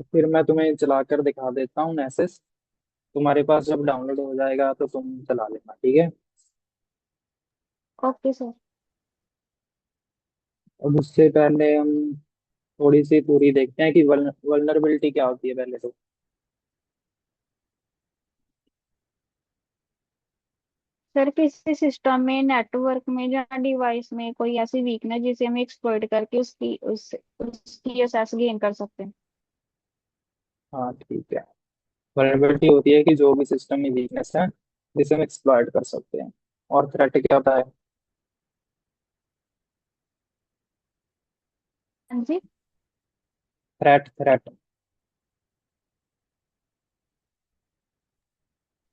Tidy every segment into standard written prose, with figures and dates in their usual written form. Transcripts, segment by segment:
फिर मैं तुम्हें चलाकर दिखा देता हूँ एसएस। तुम्हारे पास जब डाउनलोड हो जाएगा तो तुम चला लेना, ठीक है। Okay sir. अब उससे पहले हम थोड़ी सी पूरी देखते हैं कि वल्नरेबिलिटी क्या होती है पहले तो। सर किसी सिस्टम में, नेटवर्क में या डिवाइस में कोई ऐसी वीकनेस जिसे हम एक्सप्लॉइट करके उसकी एक्सेस गेन कर सकते हैं। हाँ ठीक है। वल्नरेबिलिटी होती है कि जो भी सिस्टम में वीकनेस है जिसे हम एक्सप्लॉइट कर सकते हैं। और थ्रेट क्या होता है? हाँ जी। Threat threat.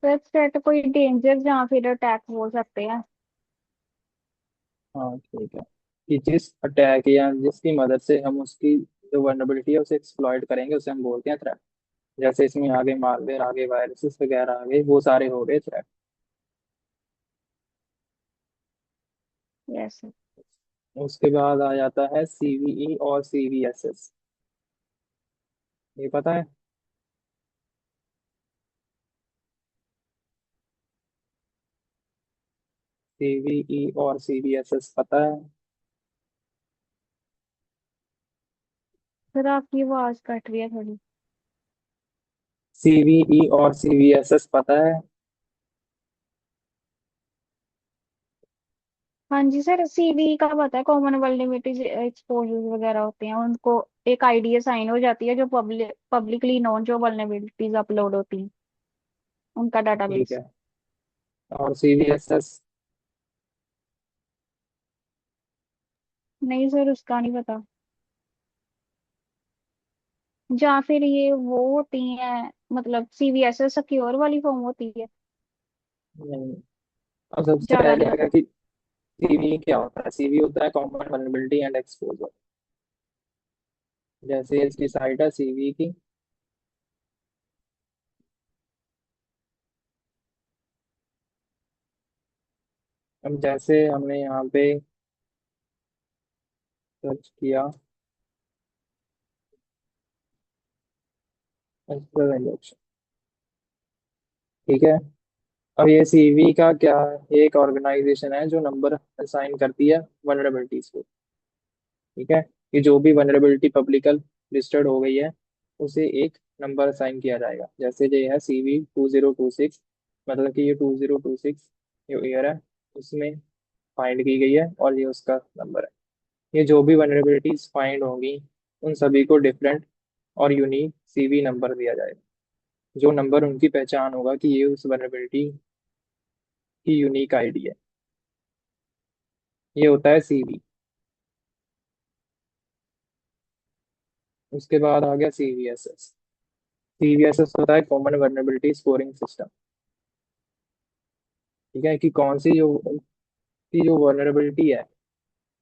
सर थ्रेट कोई डेंजर या फिर अटैक हो सकते हैं। हाँ ठीक है। कि जिस अटैक या जिसकी मदद से हम उसकी जो वल्नरेबिलिटी है उसे एक्सप्लॉइट करेंगे उसे हम बोलते हैं थ्रेट। जैसे इसमें आगे मालवेयर, आगे वायरसेस वगैरह, आगे वो सारे हो गए थ्रेट। Yes sir. उसके बाद आ जाता है सीवीई और सीवीएसएस। ये पता है? सीवीई और सीवीएसएस पता है? सर आपकी आवाज कट रही है थोड़ी। सीवीई और सीवीएसएस पता है? हाँ जी सर, सीवी का पता है, कॉमन वल्नरेबिलिटीज एक्सपोजर्स वगैरह होते हैं उनको एक आईडी असाइन हो जाती है, जो पब्लिकली नोन जो वल्नरेबिलिटीज अपलोड होती हैं उनका ठीक डाटाबेस। है। और सीवीएसएस? नहीं सर, उसका नहीं पता। या फिर ये वो होती हैं, मतलब सीवीएसएस सिक्योर वाली फॉर्म होती है। नहीं। अब सबसे ज्यादा पहले नहीं आएगा पता। कि सीवी क्या होता है। सीवी होता है कॉमन वल्नरेबिलिटी एंड एक्सपोजर। जैसे इसकी साइट है सीवी की। अब जैसे हमने यहाँ पे सर्च किया इंजेक्शन, ठीक है। अब ये सीवी का क्या है? ये एक ऑर्गेनाइजेशन है जो नंबर असाइन करती है वनरेबिलिटीज को, ठीक है। कि जो भी वनरेबिलिटी पब्लिकल लिस्टेड हो गई है उसे एक नंबर असाइन किया जाएगा। जैसे ये है CV 2026, मतलब कि ये 2026 जो ईयर है उसमें फाइंड की गई है और ये उसका नंबर है। ये जो भी वनरेबिलिटीज फाइंड होंगी उन सभी को डिफरेंट और यूनिक सीवी नंबर दिया जाएगा। जो नंबर उनकी पहचान होगा कि ये उस वनरेबिलिटी की यूनिक आईडी है। ये होता है सीवी। उसके बाद आ गया सीवीएसएस। सीवीएसएस होता है कॉमन वर्नेबिलिटी स्कोरिंग सिस्टम, ठीक है। कि कौन सी जो की जो वर्नरेबिलिटी है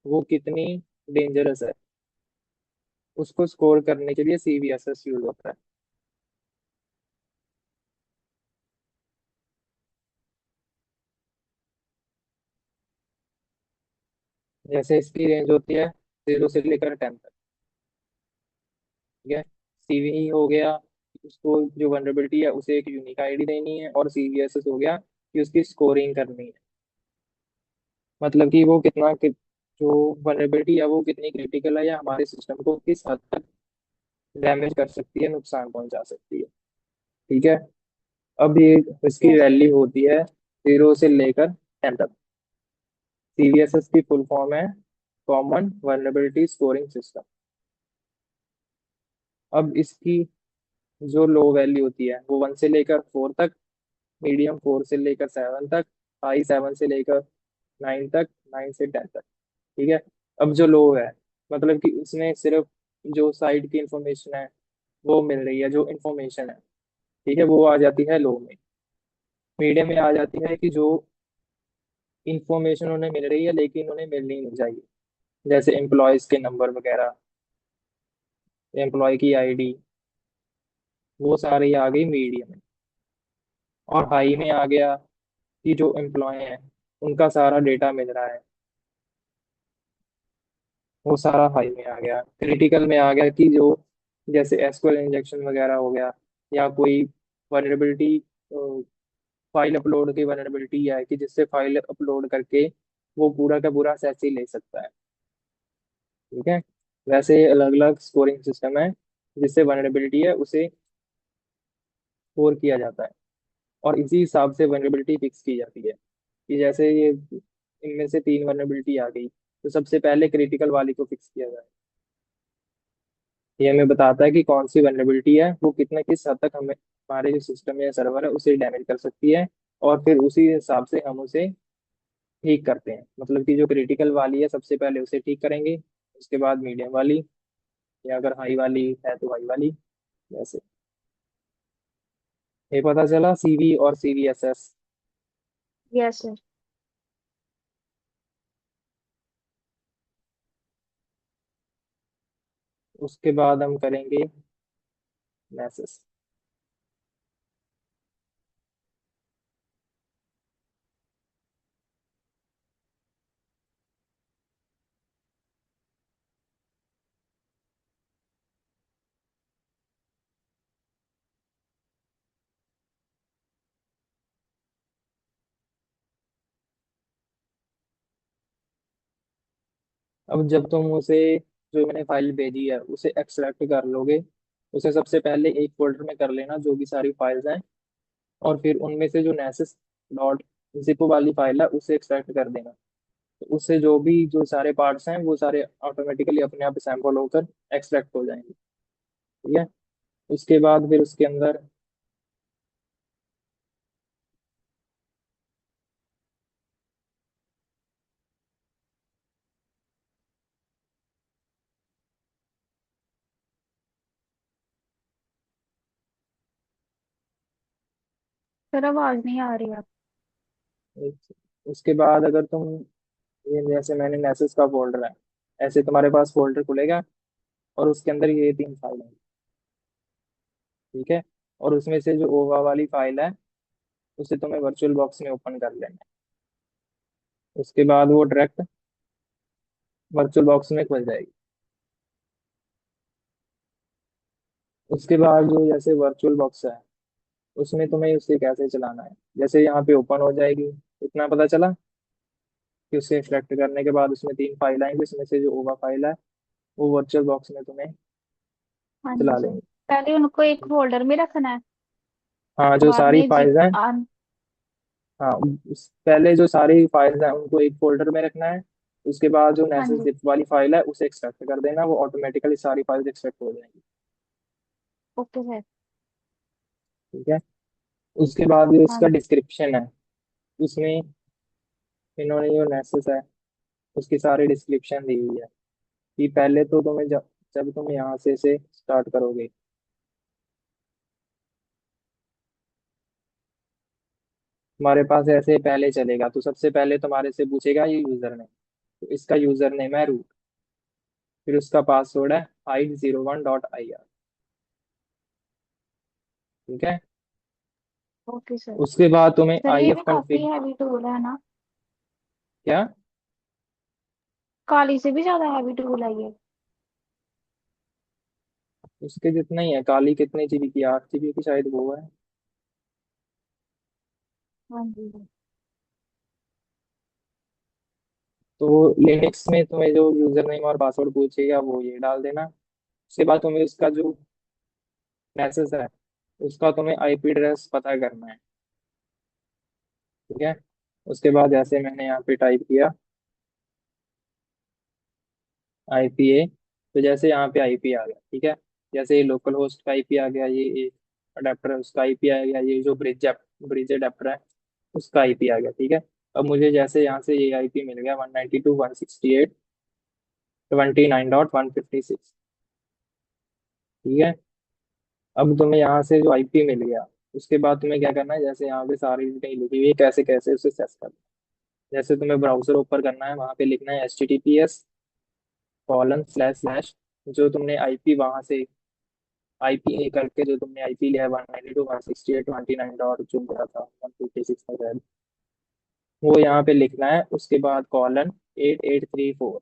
वो कितनी डेंजरस है उसको स्कोर करने के लिए सीवीएसएस यूज होता है। जैसे इसकी रेंज होती है 0 से लेकर 10 तक, ठीक है। सीवी हो गया, उसको जो वनरेबिलिटी है उसे एक यूनिक आईडी देनी है, और सीवीएसएस हो गया कि उसकी स्कोरिंग करनी है। मतलब कि वो जो वनरेबिलिटी है वो कितनी क्रिटिकल है या हमारे सिस्टम को किस हद तक डैमेज कर सकती है, नुकसान पहुंचा सकती है, ठीक है। अब ये इसकी यस सर। वैल्यू होती है 0 से लेकर 10 तक। सीवीएसएस की फुल फॉर्म है कॉमन वर्नेबिलिटी स्कोरिंग सिस्टम। अब इसकी जो लो वैल्यू होती है वो 1 से लेकर 4 तक, मीडियम 4 से लेकर 7 तक, हाई 7 से लेकर 9 तक, 9 से 10 तक, ठीक है। अब जो लो है मतलब कि उसमें सिर्फ जो साइड की इंफॉर्मेशन है वो मिल रही है, जो इंफॉर्मेशन है, ठीक है, वो आ जाती है लो में। मीडियम में आ जाती है कि जो इंफॉर्मेशन उन्हें मिल रही है लेकिन उन्हें मिलनी नहीं चाहिए, जैसे एम्प्लॉयज के नंबर वगैरह, एम्प्लॉय की आईडी, वो सारी आ गई मीडियम में। और हाई में आ गया कि जो एम्प्लॉय है उनका सारा डेटा मिल रहा है, वो सारा हाई में आ गया। क्रिटिकल में आ गया कि जो जैसे एसक्यूएल इंजेक्शन वगैरह हो गया, या कोई वनरेबिलिटी, फाइल अपलोड की वनरेबिलिटी है कि जिससे फाइल अपलोड करके वो पूरा का पूरा सैसे ले सकता है। ठीक है। वैसे अलग अलग स्कोरिंग सिस्टम है, जिससे वनरेबिलिटी है उसे स्कोर किया जाता है, और इसी हिसाब से वनरेबिलिटी फिक्स की जाती है। कि जैसे ये इनमें से तीन वनरेबिलिटी आ गई, तो सबसे पहले क्रिटिकल वाली को फिक्स किया जाए। ये हमें बताता है कि कौन सी वनरेबिलिटी है वो कितना किस हद तक हमें हमारे जो सिस्टम या सर्वर है उसे डैमेज कर सकती है, और फिर उसी हिसाब से हम उसे ठीक करते हैं। मतलब कि जो क्रिटिकल वाली है सबसे पहले उसे ठीक करेंगे, उसके बाद मीडियम वाली, या अगर हाई वाली है तो हाई वाली। जैसे ये पता चला सीवी और सीवीएसएस। Yes sir. उसके बाद हम करेंगे मैसेज। अब जब तुम उसे, जो मैंने फाइल भेजी है उसे एक्सट्रैक्ट कर लोगे, उसे सबसे पहले एक फोल्डर में कर लेना जो भी सारी फाइल्स हैं, और फिर उनमें से जो नेसेस डॉट जिप वाली फाइल है उसे एक्सट्रैक्ट कर देना। तो उससे जो भी जो सारे पार्ट्स हैं वो सारे ऑटोमेटिकली अपने आप सैंपल होकर एक्सट्रैक्ट हो जाएंगे। ठीक है। उसके बाद फिर उसके अंदर, सर आवाज नहीं आ रही है। उसके बाद अगर तुम, ये जैसे मैंने नेसेस का फोल्डर है, ऐसे तुम्हारे पास फोल्डर खुलेगा, और उसके अंदर ये तीन फाइल है। ठीक है। और उसमें से जो ओवा वाली फाइल है उसे तुम्हें वर्चुअल बॉक्स में ओपन कर लेना है। उसके बाद वो डायरेक्ट वर्चुअल बॉक्स में खुल जाएगी। उसके बाद जो जैसे वर्चुअल बॉक्स है उसमें तुम्हें उसे कैसे चलाना है, जैसे यहाँ पे ओपन हो जाएगी, इतना पता चला कि उसे सिलेक्ट करने के बाद उसमें तीन फाइल आएंगी, उसमें से जो ओवा फाइल है वो वर्चुअल बॉक्स में तुम्हें हाँ जी चला सर। लेंगे। पहले उनको एक फोल्डर में रखना है। हाँ, जो बाद सारी में जिप फाइल्स हैं, हाँ पहले जो सारी फाइल्स हैं उनको एक फोल्डर में रखना है। उसके बाद जो हाँ नेसेस जी। जिप वाली फाइल है उसे एक्सट्रैक्ट कर देना, वो ऑटोमेटिकली सारी फाइल्स एक्सट्रैक्ट हो जाएंगी। Okay sir. ठीक है। उसके बाद जो हाँ इसका जी। डिस्क्रिप्शन है, उसमें इन्होंने जो नेसेस है उसकी सारी डिस्क्रिप्शन दी हुई है। कि पहले तो तुम्हें जब जब तुम यहाँ से स्टार्ट करोगे, तुम्हारे पास ऐसे पहले चलेगा तो सबसे पहले तुम्हारे से पूछेगा ये यूजर नेम, तो इसका यूजर नेम है रूट, फिर उसका पासवर्ड है hide01.ir। ठीक है। Okay sir. उसके बाद तुम्हें सर आई ये एफ भी काफी कॉन्फ़िग। हैवी टूल है ना? क्या? काली से भी ज्यादा हैवी टूल है ये। उसके जितना ही है, काली कितने जीबी की, 8 जीबी की शायद वो है। हाँ जी। तो लिनक्स में तुम्हें जो यूजर नेम और पासवर्ड पूछेगा वो ये डाल देना। उसके बाद तुम्हें उसका जो मैसेज है उसका तुम्हें आईपी एड्रेस पता करना है। ठीक है। उसके बाद जैसे मैंने यहाँ पे टाइप किया आईपीए, तो जैसे यहाँ पे आईपी आ गया। ठीक है। जैसे ये लोकल होस्ट का आईपी आ गया, ये अडेप्टर है उसका आईपी आ गया, ये जो ब्रिज अडेप्टर है उसका आईपी आ गया। ठीक है। अब मुझे जैसे यहाँ से ये आईपी मिल गया 192.168.29.156। ठीक है। अब तुम्हें यहाँ से जो आईपी मिल गया, उसके बाद तुम्हें क्या करना है, जैसे यहाँ पे सारी डिटेल लिखी हुई है कैसे कैसे उसे सेट करना है। जैसे तुम्हें ब्राउजर ओपन करना है, वहां पे लिखना है https:// जो तुमने आईपी वहां से आईपी ए करके जो तुमने आईपी लिया है 192.168.29 जो मिला था 156 का शायद, वो यहाँ पे लिखना है। उसके बाद कॉलन 8834।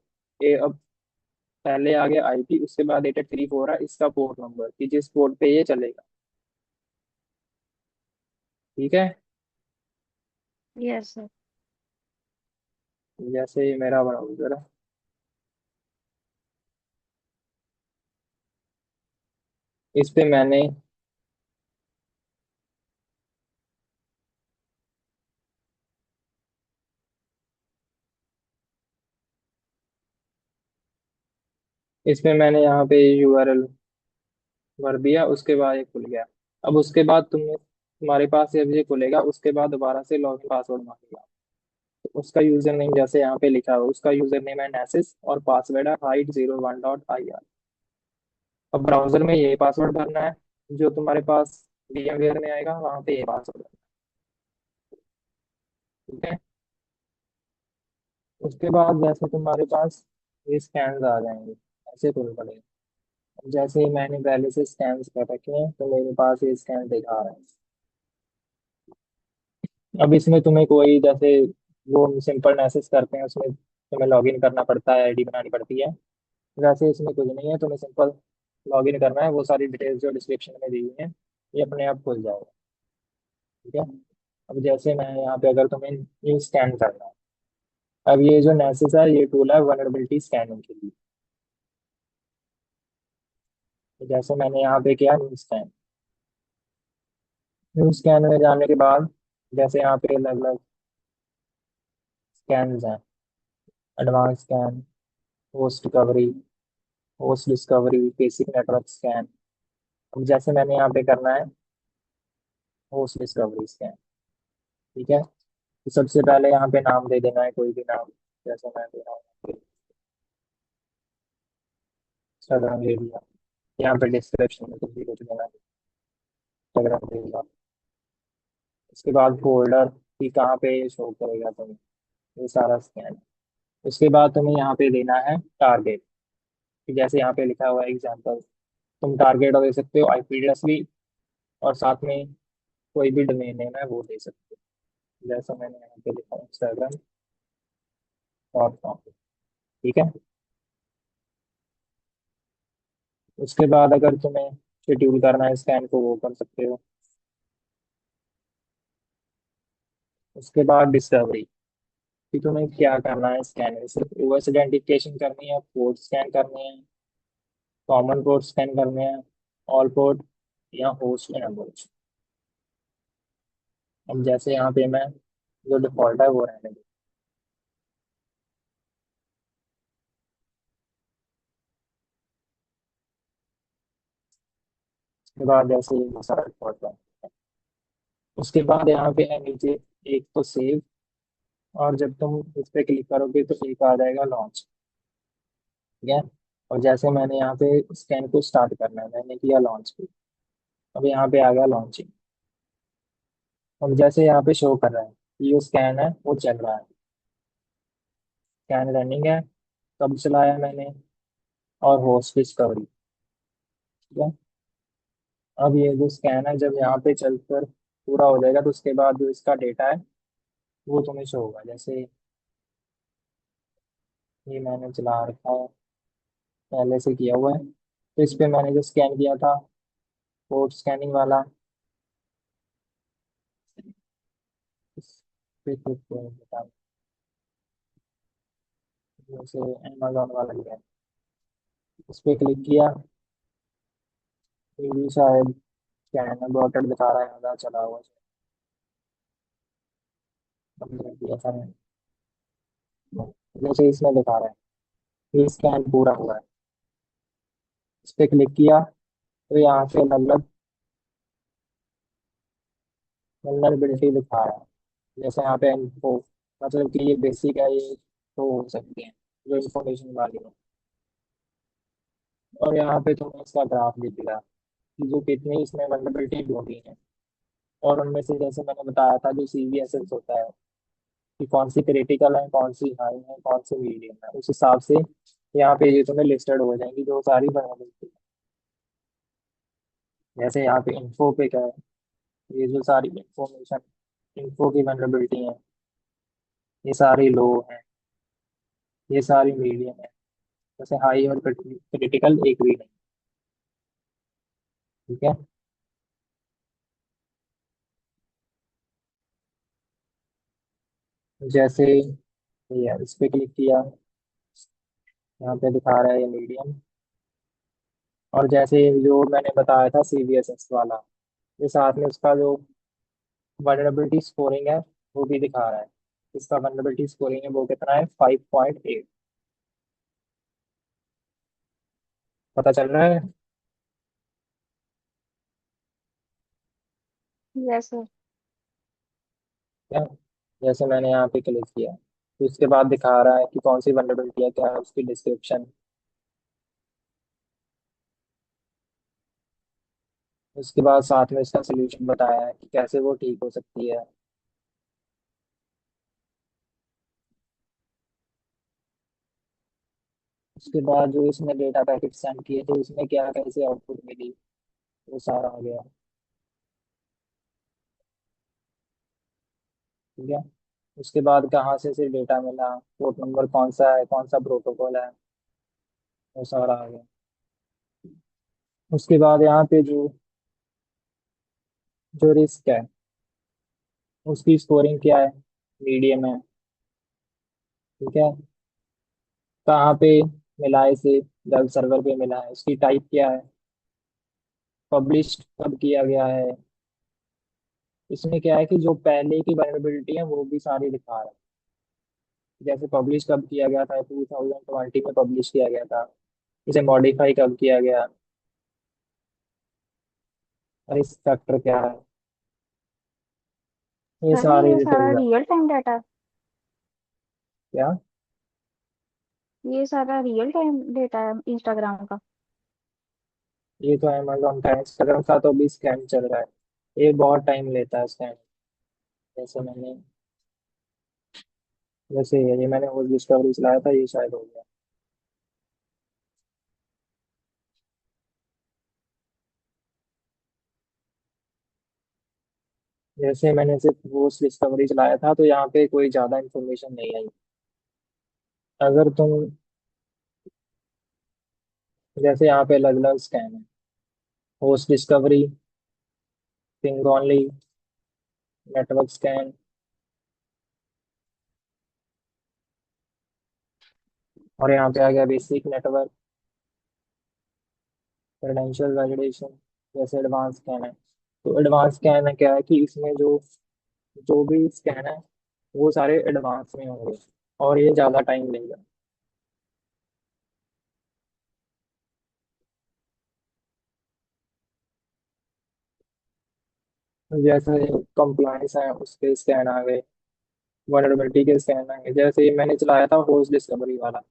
पहले आ गया आईपी, उसके बाद 883 है इसका पोर्ट नंबर कि जिस पोर्ट पे ये चलेगा। ठीक है। Yes sir. जैसे ये मेरा ब्राउजर है, इस पे मैंने यहाँ पे यूआरएल भर दिया, उसके बाद ये खुल गया। अब उसके बाद तुम्हारे पास जब ये खुलेगा उसके बाद दोबारा से लॉगिन पासवर्ड मांगेगा। तो उसका यूजर नेम जैसे यहाँ पे लिखा हुआ, उसका यूजर नेम है नेसिस और पासवर्ड है hide01.ir। अब ब्राउजर में ये पासवर्ड भरना है, जो तुम्हारे पास VMware में आएगा वहां पे ये पासवर्ड भरना है। ठीक है। उसके बाद जैसे तुम्हारे पास ये स्कैन्स आ जाएंगे, ऐसे खुल पड़ेगा। अब जैसे ही मैंने पहले से स्कैन्स कर रखे हैं तो मेरे पास ये स्कैन दिखा रहा है। अब इसमें तुम्हें कोई जैसे वो सिंपल मैसेज करते हैं उसमें तुम्हें लॉगिन करना पड़ता है, आईडी बनानी पड़ती है। वैसे इसमें कुछ नहीं है, तुम्हें सिंपल लॉगिन करना है, वो सारी डिटेल्स जो डिस्क्रिप्शन में दी हुई है ये अपने आप खुल जाएगा। ठीक है। अब जैसे मैं यहाँ पे अगर तुम्हें न्यू स्कैन करना है, अब ये जो नेसिस है ये टूल है वनरेबिलिटी स्कैनिंग के लिए। तो जैसे मैंने यहाँ पे किया न्यू स्कैन में जाने के बाद जैसे यहाँ पे अलग अलग स्कैन हैं, advance scan, host recovery, host discovery, basic network scan. अब जैसे मैंने यहाँ पे करना है होस्ट डिस्कवरी स्कैन। ठीक है। तो सबसे पहले यहाँ पे नाम दे देना है कोई भी नाम, जैसे मैं दे रहा हूँ इंस्टाग्राम ले लिया। यहाँ पे डिस्क्रिप्शन में कुछ भी कुछ देना है, इंस्टाग्राम ले लिया। उसके बाद फोल्डर कि कहाँ पे शो करेगा तुम्हें, ये सारा स्कैन। उसके बाद तुम्हें यहाँ पे देना है टारगेट, कि जैसे यहाँ पे लिखा हुआ है एग्जाम्पल, तुम टारगेट दे सकते हो आईपी एड्रेस भी, और साथ में कोई भी डोमेन नेम है वो दे सकते हो, जैसा मैंने यहाँ पे लिखा Instagram.com। ठीक है। उसके बाद अगर तुम्हें शेड्यूल करना है स्कैन को वो कर सकते हो। उसके बाद डिस्कवरी, कि तुम्हें क्या करना है स्कैन में, सिर्फ ओएस आइडेंटिफिकेशन करनी है, पोर्ट स्कैन करने हैं, कॉमन पोर्ट स्कैन करने हैं, ऑल पोर्ट, या होस्ट नंबर। अब जैसे यहाँ पे मैं जो डिफॉल्ट है वो रहने दूँ। उसके बाद जैसे ये सारा डिफॉल्ट है, उसके बाद यहाँ पे है नीचे एक तो सेव, और जब तुम इस पे क्लिक करोगे तो एक आ जाएगा लॉन्च। ठीक है। और जैसे मैंने यहाँ पे स्कैन को स्टार्ट करना है, मैंने किया लॉन्च पे, अब यहाँ पे आ गया लॉन्चिंग। अब जैसे यहाँ पे शो कर रहा है कि ये स्कैन है वो चल रहा है, स्कैन रनिंग है, कब चलाया मैंने, और होस्ट डिस्कवरी। ठीक है। अब ये जो स्कैन है जब यहाँ पे चलकर पूरा हो जाएगा तो उसके बाद जो इसका डेटा है वो तुम्हें शो होगा। जैसे ये मैंने चला रखा है, पहले से किया हुआ है, तो इस पे मैंने जो स्कैन किया था पोर्ट स्कैनिंग वाला, इस पे क्लिक बता, जैसे अमेजोन वाला ही है, इस पे क्लिक किया, ये भी शायद स्कैन है, डॉटेड दिखा रहा है, आधा चला हुआ है, कंप्लीट किया था मैंने। जैसे इसमें दिखा रहा है ये स्कैन पूरा हुआ है, इस पे क्लिक किया तो यहाँ से अलग अलग वल्नरेबिलिटी दिखा रहा है। जैसे यहाँ पे इन्फो, मतलब कि ये बेसिक है, ये तो हो सकते हैं जो इन्फॉर्मेशन वाली है। और यहाँ पे तुम्हें इसका ग्राफ दिखेगा कि जो कितनी इसमें वल्नरेबिलिटी ढूंढी है, और उनमें से जैसे मैंने बताया था जो CVSS होता है कि कौन सी क्रिटिकल है, कौन सी हाई है, कौन सी मीडियम है, उस हिसाब से यहाँ पे ये तुम्हें लिस्टेड हो जाएंगी जो सारी वल्नरेबिलिटी। जैसे यहाँ पे इन्फो पे क्या है, ये जो सारी इंफॉर्मेशन इन्फो की वल्नरेबिलिटी है, ये सारी लो है, ये सारी मीडियम है, जैसे हाई और क्रिटिकल एक भी नहीं। ठीक है। जैसे ये इस पे क्लिक किया, यहाँ पे दिखा रहा है ये मीडियम। और जैसे जो मैंने बताया था CVSS वाला, ये साथ में उसका जो वनरेबिलिटी स्कोरिंग है वो भी दिखा रहा है। इसका वनरेबिलिटी स्कोरिंग है वो कितना है, 5.8। पता चल रहा है यस सर। क्या? जैसे मैंने यहाँ पे क्लिक किया तो उसके बाद दिखा रहा है कि कौन सी वनरेबिलिटी है, क्या है उसकी डिस्क्रिप्शन। उसके बाद साथ में इसका सोल्यूशन बताया है कि कैसे वो ठीक हो सकती है। उसके बाद जो इसने डेटा पैकेट सेंड किए थे उसमें क्या कैसे आउटपुट मिली, वो सारा आ गया। ठीक है। उसके बाद कहाँ से डेटा मिला, पोर्ट नंबर कौन सा है, कौन सा प्रोटोकॉल है, वो सारा आ गया। उसके बाद यहाँ पे जो जो रिस्क है उसकी स्कोरिंग क्या है, मीडियम है। ठीक है। कहाँ पे मिला है इसे, वेब सर्वर पे मिला है, उसकी टाइप क्या है, पब्लिश कब किया गया है। इसमें क्या है कि जो पहले की वल्नरेबिलिटी है वो भी सारी दिखा रहा है। जैसे पब्लिश कब किया गया था, 2020 में पब्लिश किया गया था, इसे मॉडिफाई कब किया गया, और इस फैक्टर क्या है, ये सर सारी ये सारा डिटेल्स। रियल टाइम डाटा, क्या? ये सारा रियल टाइम डेटा है इंस्टाग्राम का। ये तो अमेजोन का, इंस्टाग्राम का तो अभी स्कैम चल रहा है, ये बहुत टाइम लेता है स्कैम। जैसे मैंने जैसे ये मैंने वो डिस्कवरी चलाया था, ये शायद हो गया। जैसे मैंने सिर्फ वो डिस्कवरी चलाया था तो यहाँ पे कोई ज्यादा इन्फॉर्मेशन नहीं आई। अगर तुम जैसे यहाँ पे अलग अलग स्कैम है, host discovery, ping only, network scan, और यहाँ पे आ गया बेसिक नेटवर्क, क्रेडेंशियल वैलिडेशन, जैसे एडवांस स्कैन है। तो एडवांस स्कैन है क्या है कि इसमें जो जो भी स्कैन है वो सारे एडवांस में होंगे और ये ज़्यादा टाइम लेगा। जैसे कंप्लाइंस है उसके स्कैन आ गए, वनरेबिलिटी के स्कैन आ गए। जैसे ये मैंने चलाया था होस्ट डिस्कवरी वाला,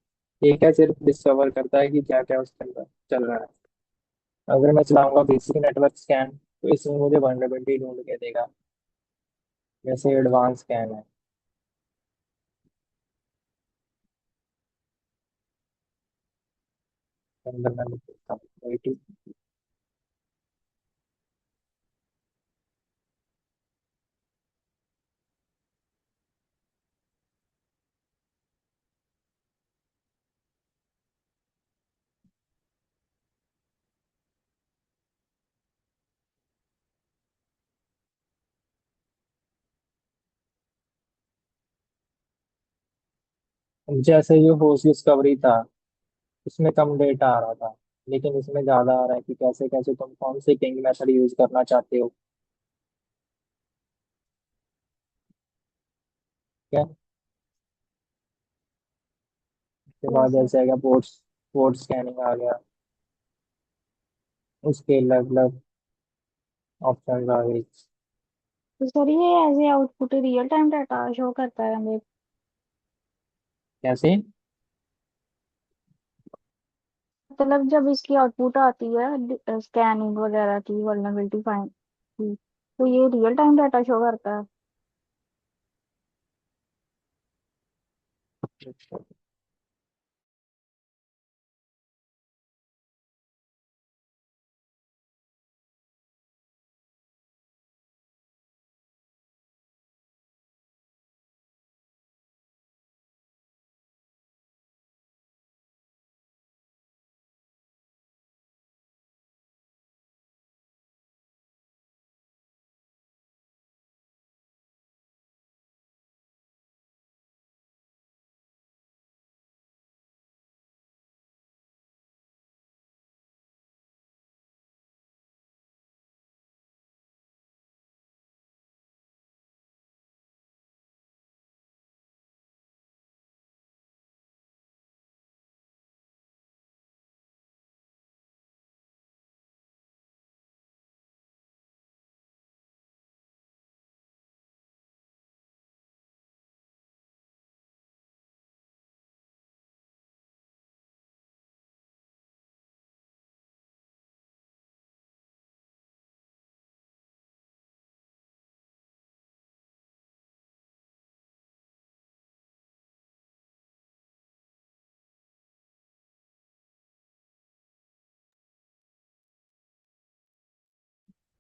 ये क्या सिर्फ डिस्कवर करता है कि क्या क्या उसके अंदर चल रहा है। अगर मैं चलाऊंगा बेसिक नेटवर्क स्कैन तो इसमें मुझे वनरेबिलिटी ढूंढ के देगा, जैसे एडवांस स्कैन है। अंदर मैं लिख देता हूँ, wait। जैसे ये होस्ट डिस्कवरी था इसमें कम डेटा आ रहा था, लेकिन इसमें ज्यादा आ रहा है कि कैसे कैसे तुम कौन से किंग मेथड यूज करना चाहते हो। क्या? उसके बाद यस सर। जैसे आएगा पोर्ट पोर्ट स्कैनिंग आ गया, उसके अलग अलग ऑप्शन आ गई। तो सर ये as a output real time data show करता है हमें। कैसे? मतलब जब इसकी आउटपुट आती है स्कैनिंग वगैरह की, वल्नरेबिलिटी फाइंड की, तो ये रियल टाइम डाटा शो करता है।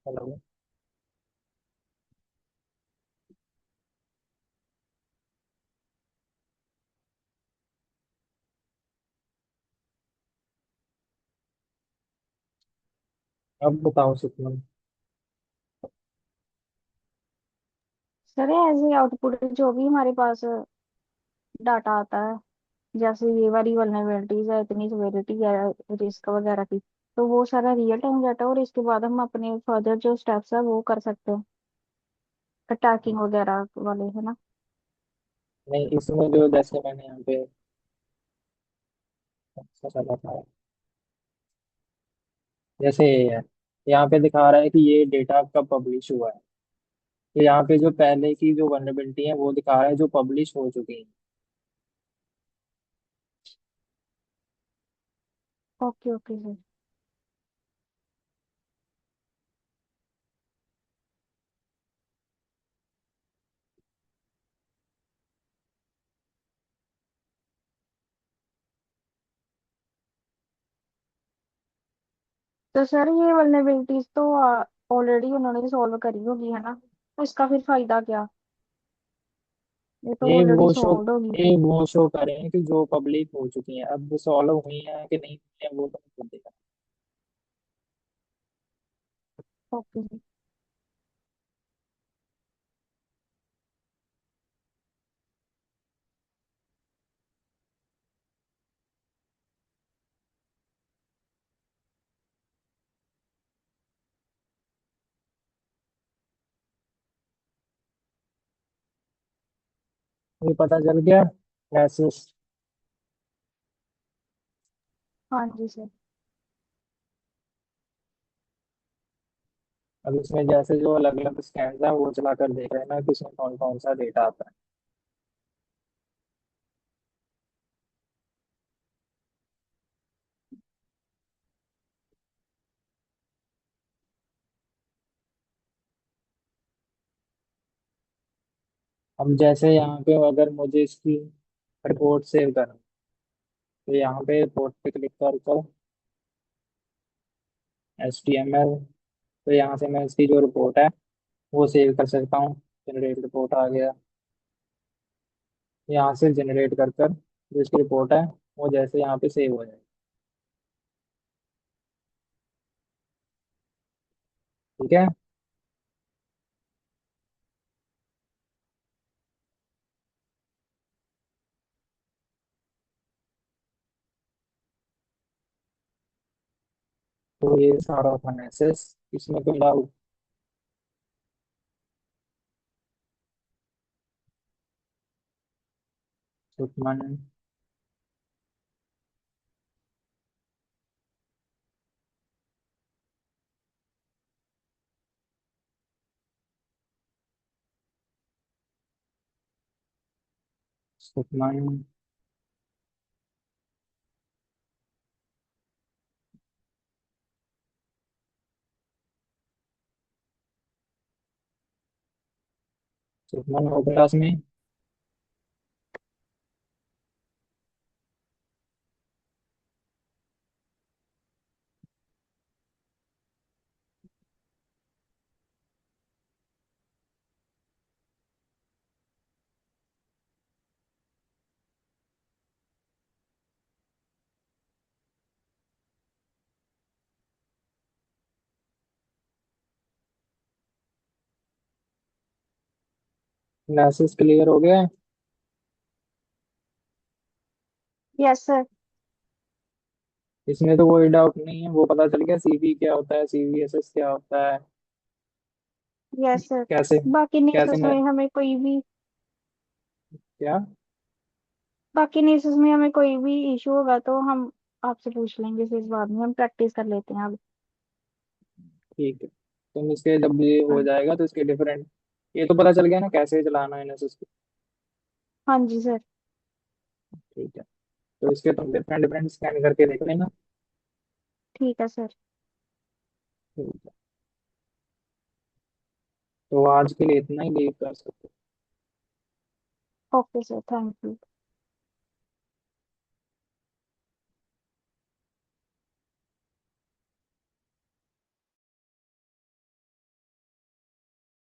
हेलो। अब बताओ Sukhman. Sir as a output जो भी हमारे पास डाटा आता है, जैसे ये वाली वल्नरेबिलिटीज है, इतनी सिवियरिटी है रिस्क वगैरह की, तो वो सारा रियल टाइम डाटा, और इसके बाद हम अपने फर्दर जो स्टेप्स है वो कर सकते हैं, अटैकिंग वगैरह वाले, है ना। नहीं, इसमें जो जैसे मैंने यहाँ पे अच्छा चला था, जैसे ये है, यहाँ पे दिखा रहा है कि ये डेटा कब पब्लिश हुआ है। तो यहाँ पे जो पहले की जो वनरेबिलिटी है वो दिखा रहा है जो पब्लिश हो चुकी है। Okay okay sir. तो सर ये वल्नरेबिलिटीज तो ऑलरेडी उन्होंने सॉल्व करी होगी, है ना, तो इसका फिर फायदा क्या, ये तो एक ऑलरेडी वो शो सॉल्व होगी। एक वो शो करें कि जो पब्लिक हो चुकी है, अब वो सॉल्व हुई है कि नहीं हुई है वो तो नहीं देगा। Okay sir. ये पता चल गया मैसेज। हाँ जी सर। अब इसमें जैसे जो अलग अलग स्कैन है वो चला कर देख रहे हैं ना कि इसमें कौन कौन सा डेटा आता है। अब जैसे यहाँ पे अगर मुझे इसकी रिपोर्ट सेव करना, तो यहाँ पे रिपोर्ट पे क्लिक कर HTML, तो यहाँ से मैं इसकी जो रिपोर्ट है वो सेव कर सकता हूँ। जनरेट रिपोर्ट आ गया। यहाँ से जनरेट कर कर जो इसकी रिपोर्ट है वो जैसे यहाँ पे सेव हो जाए। ठीक है। तो ये सारा था मैसेज, इसमें कोई डाउट? सुखमन। सुखमन। सुखमन हो क्लास में? मैसेज क्लियर हो गया? Yes sir. इसमें तो कोई डाउट नहीं है, वो पता चल गया सीवी क्या होता है, CVSS क्या होता है। Yes sir. कैसे बाकी कैसे नेसेस मैं में हमें कोई भी क्या? बाकी नेसेस में हमें कोई भी इशू होगा तो हम आपसे पूछ लेंगे, फिर बाद में हम प्रैक्टिस कर लेते हैं अब। ठीक है, तुम इसके जब ये हो हाँ। जाएगा तो इसके डिफरेंट, ये तो पता चल गया ना कैसे चलाना है एनएसएस को। हाँ जी सर। ठीक है, तो इसके तुम डिफरेंट डिफरेंट स्कैन करके देख लेना। ठीक है सर। ठीक है, तो आज के लिए इतना ही लीव कर सकते हो। Okay sir, thank you.